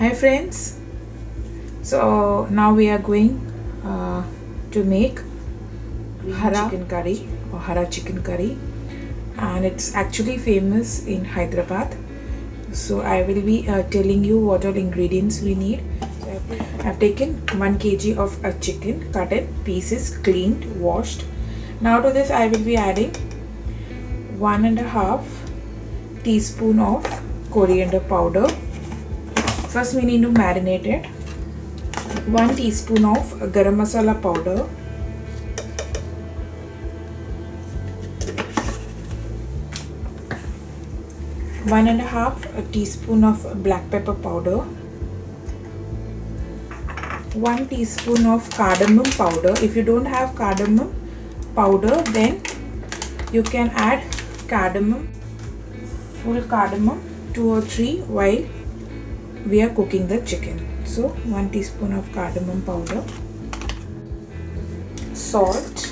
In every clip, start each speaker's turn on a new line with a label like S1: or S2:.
S1: Hi friends, so now we are going to make hara chicken curry or hara chicken curry, and it's actually famous in Hyderabad. So I will be telling you what all ingredients we need. So I've taken 1 kg of a chicken, cut in pieces, cleaned, washed. Now to this I will be adding 1.5 teaspoon of coriander powder. First we need to marinate it. 1 teaspoon of garam masala powder. 1.5 teaspoon of black pepper powder. 1 teaspoon of cardamom powder. If you don't have cardamom powder, then you can add cardamom, full cardamom, 2 or 3 while we are cooking the chicken. So 1 teaspoon of cardamom powder, salt,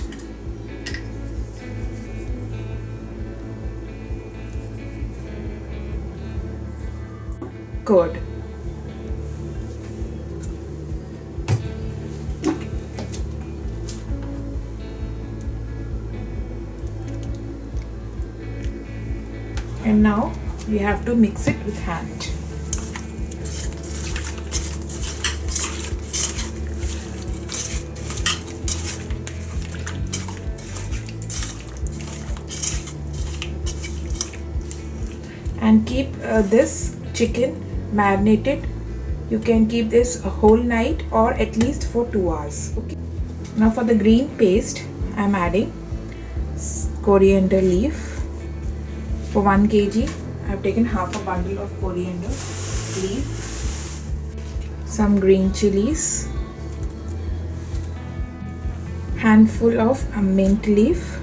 S1: curd. And now we have to mix it with hand. And keep this chicken marinated. You can keep this a whole night or at least for 2 hours. Okay. Now for the green paste, I am adding coriander leaf. For 1 kg, I have taken half a bundle of coriander leaf, some green chilies, handful of mint leaf.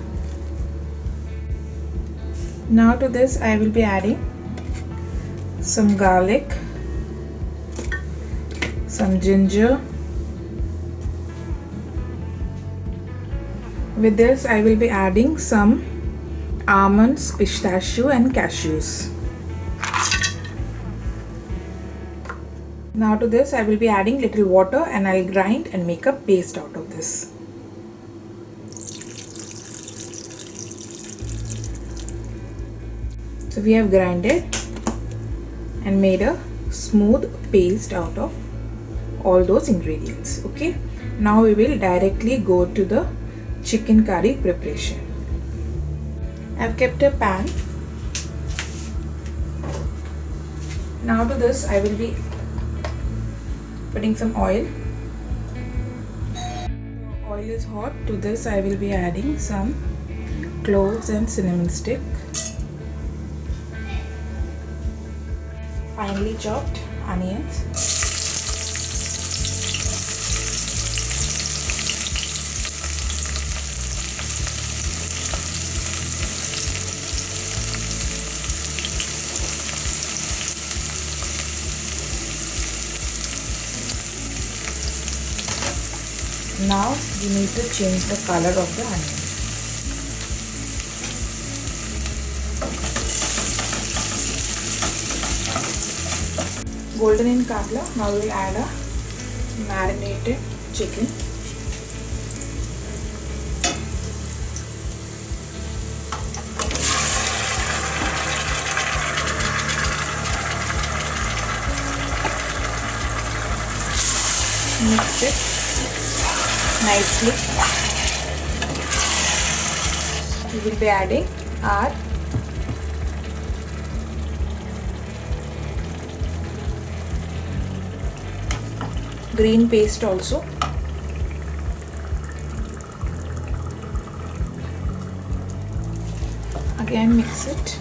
S1: Now to this I will be adding some garlic, some ginger. With this I will be adding some almonds, pistachio and cashews. Now to this I will be adding little water and I'll grind and make a paste out of this. So we have grinded and made a smooth paste out of all those ingredients. Okay, now we will directly go to the chicken curry preparation. I have kept a pan. Now to this I will be putting some oil. The oil is hot. To this I will be adding some cloves and cinnamon stick, finely chopped onions, now we need to change the color of the onion. Golden in color. Now we will add a marinated chicken. Mix it nicely. We will be adding our green paste also. Again mix it.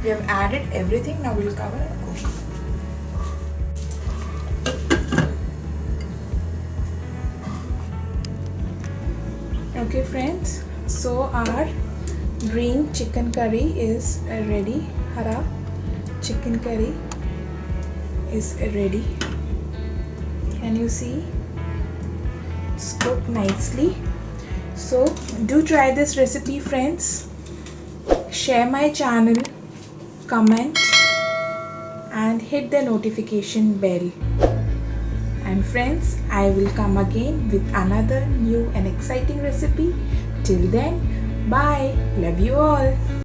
S1: We have added everything. Now we will cover and cook. Okay friends, so our green chicken curry is ready. Hara chicken curry is ready. Can you see? It's cooked nicely. So do try this recipe, friends. Share my channel, comment and hit the notification bell. And friends, I will come again with another new and exciting recipe. Till then, bye. Love you all.